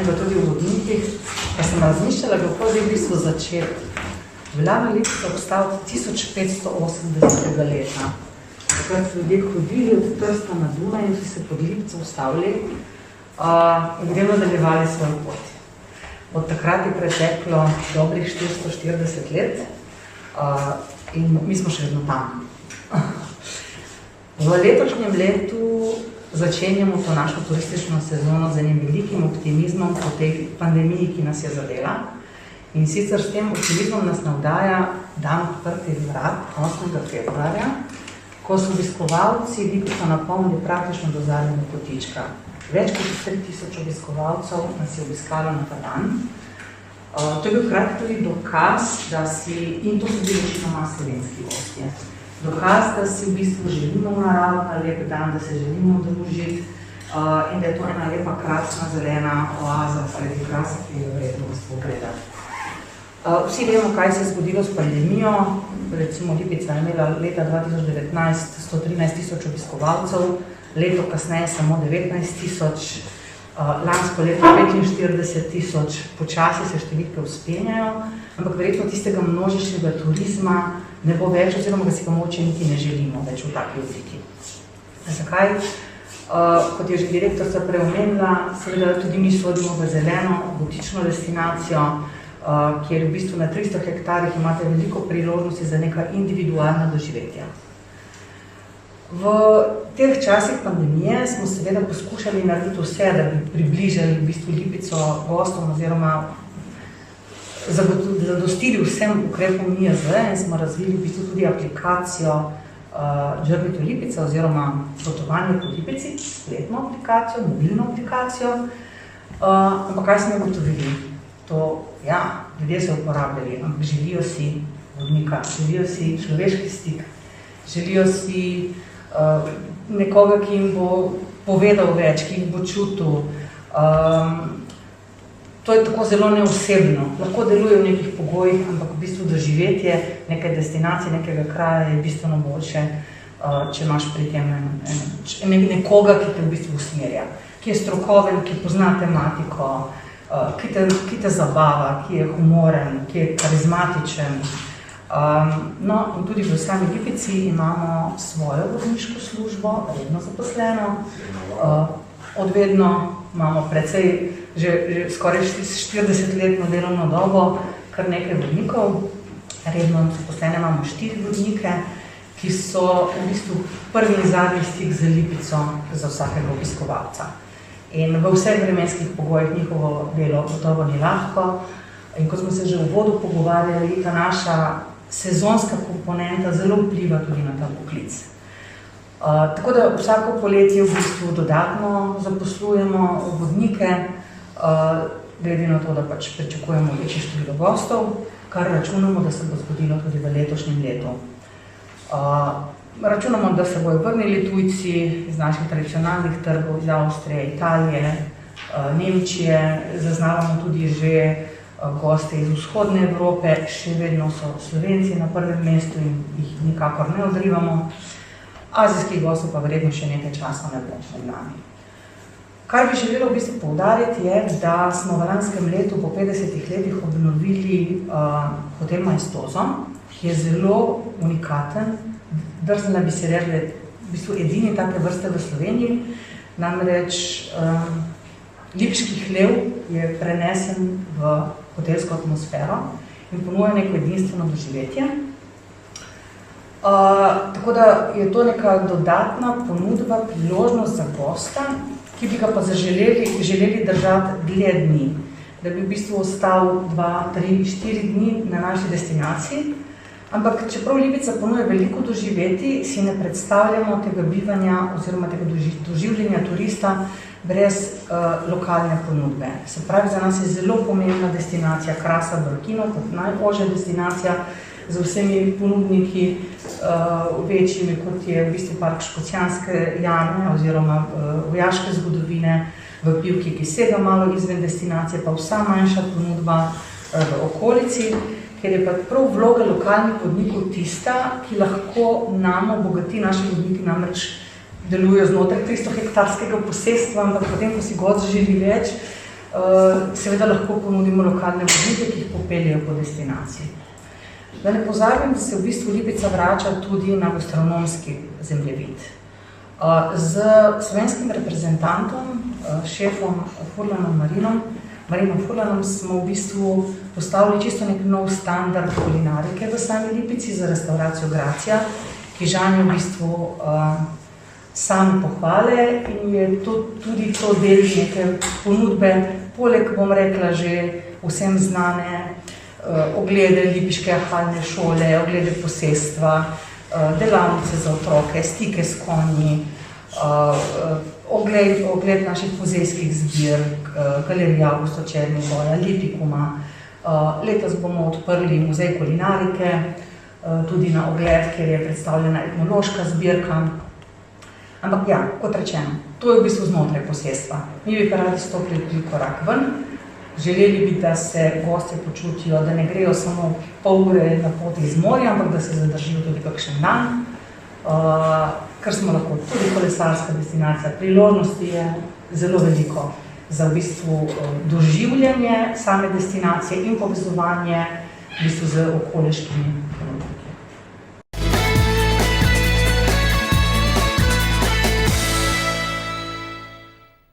pa tudi v vodnikih, pa sem razmišljala, kako zdaj v bistvu začeti. Veljavna Lipica obstala 1580. leta. Takrat so ljudje hodili od Trsta na Dunaj in so se pod Lipico ustavili in gremo nadaljevali svojo pot. Od takrat je preteklo dobrih 440 let in mi smo še vedno tam. V letošnjem letu začenjamo to našo turistično sezono z enim velikim optimizmom po tej pandemiji, ki nas je zadela. In sicer s tem optimizmom nas navdaja dan odprtih vrat 8. februarja, ko so obiskovalci Lipico napolnili praktično do zadnjega kotička. Več kot 3000 obiskovalcev nas je obiskalo na ta dan. To je bil hkrati tudi dokaz, da si, in to so bili večinoma slovenski gostje, dokaz, da si v bistvu želimo v naravu na lep dan, da se želimo družiti in da je to ena lepa, krasna, zelena oaza, sredi krasa, ki je vredno pogledati. Vsi vemo, kaj se je zgodilo s pandemijo. Recimo Lipica je imela leta 2019 113 000 obiskovalcev, leto kasneje samo 19 000, lansko leto 45 000, počasi se številke vzpenjajo, ampak verjetno tistega množičnega turizma ne bo več, oziroma ga si ga mogoče niti ne želimo več v taki obliki. Zakaj? Kot je že direktorica preomenila, seveda tudi mi sodimo v zeleno, butično destinacijo, kjer v bistvu na 300 hektarjih imate veliko priložnosti za neka individualna doživetja. V teh časih pandemije smo seveda poskušali narediti vse, da bi približali v bistvu Lipico gostom oziroma zadostili vsem ukrepom NIJZ in smo razvili v bistvu tudi aplikacijo Journey to Lipica oziroma potovanje po Lipici, spletno aplikacijo, mobilno aplikacijo. Ampak kaj smo ugotovili? To, ja, ljudje so uporabljali, ampak želijo si vodnika, želijo si človeški stik, želijo si nekoga, ki jim bo povedal več, ki jih bo čutil. To je tako zelo neosebno. Lahko deluje v nekih pogojih, ampak v bistvu doživetje neke destinacije, nekega kraja je bistveno boljše, če imaš pri tem nekoga, ki te v bistvu usmerja, ki je strokoven, ki pozna tematiko, ki te zabava, ki je humoren, ki je karizmatičen. No, in tudi v sami Lipici imamo svojo vodniško službo, redno zaposleno. Odvedno imamo precej, že skoraj 40-letno delovno dobo, kar nekaj vodnikov. Redno zaposlene imamo 4 vodnike, ki so v bistvu prvi in zadnji stik z Lipico za vsakega obiskovalca. In v vseh vremenskih pogojih njihovo delo gotovo ni lahko. In ko smo se že v uvodu pogovarjali, ta naša sezonska komponenta zelo vpliva tudi na ta poklic. Tako da vsako poletje v bistvu dodatno zaposlujemo vodnike, glede na to, da pač pričakujemo večje število gostov, kar računamo, da se bo zgodilo tudi v letošnjem letu. Računamo, da se bojo vrnili tujci iz naših tradicionalnih trgov, iz Avstrije, Italije, Nemčije, zaznavamo tudi že goste iz vzhodne Evrope, še vedno so Slovenci na prvem mestu in jih nikakor ne odrivamo. Azijskih gostov pa verjetno še nekaj časa ne bo med nami. Kar bi želela v bistvu poudariti je, da smo v lanskem letu po 50 letih obnovili hotel Maestoso, ki je zelo unikaten, drznila bi se rekli, v bistvu edini take vrste v Sloveniji, namreč lipiški hlev je prenesen v hotelsko atmosfero in ponuja neko edinstveno doživetje. Tako da je to neka dodatna ponudba, priložnost za gosta, ki bi ga pa želeli držati dlje dni, da bi v bistvu ostal 2, 3, 4 dni na naši destinaciji. Ampak čeprav Lipica ponuja veliko doživeti, si ne predstavljamo tega bivanja oziroma tega doživljenja turista brez lokalne ponudbe. Se pravi, za nas je zelo pomembna destinacija Krasa Brkino, kot najožja destinacija z vsemi ponudniki večjimi, kot je v bistvu Park Škocjanske jame oziroma vojaške zgodovine v Pivki, ki sega malo izven destinacije, pa vsa manjša ponudba v okolici, ker je pa prav vloga lokalnih vodnikov tista, ki lahko nam obogati, naši vodniki namreč delujejo znotraj 300 hektarskega posestva, ampak potem, ko si gost želi več, seveda lahko ponudimo lokalne vozite, ki jih popeljejo po destinaciji. Da ne pozabim, da se v bistvu Lipica vrača tudi na gastronomski zemljevid. Z slovenskim reprezentantom, šefom Furlanom Marinom Furlanom smo v bistvu postavili čisto nek nov standard kulinarike v sami Lipici za restauracijo Gracija, ki žanje v bistvu sami pohvale in je tudi to del neke ponudbe, poleg, bom rekla, že vsem znane oglede lipiške ahalne šole, oglede posestva, delavnice za otroke, stike s konji, ogled naših muzejskih zbirk, galerija Avgusta Černigoja, Lipikuma. Letos bomo odprli muzej kulinarike, tudi na ogled, kjer je predstavljena etnološka zbirka. Ampak ja, kot rečeno, to je v bistvu znotraj posestva. Mi bi pa radi stopili korak ven. Želeli bi, da se gostje počutijo, da ne grejo samo pol ure na poti iz morja, ampak da se zadržijo tudi kakšen dan, ker smo lahko tudi kolesarska destinacija. Priložnosti je zelo veliko za v bistvu doživljanje same destinacije in povezovanje v bistvu z okoliškimi ponudbami.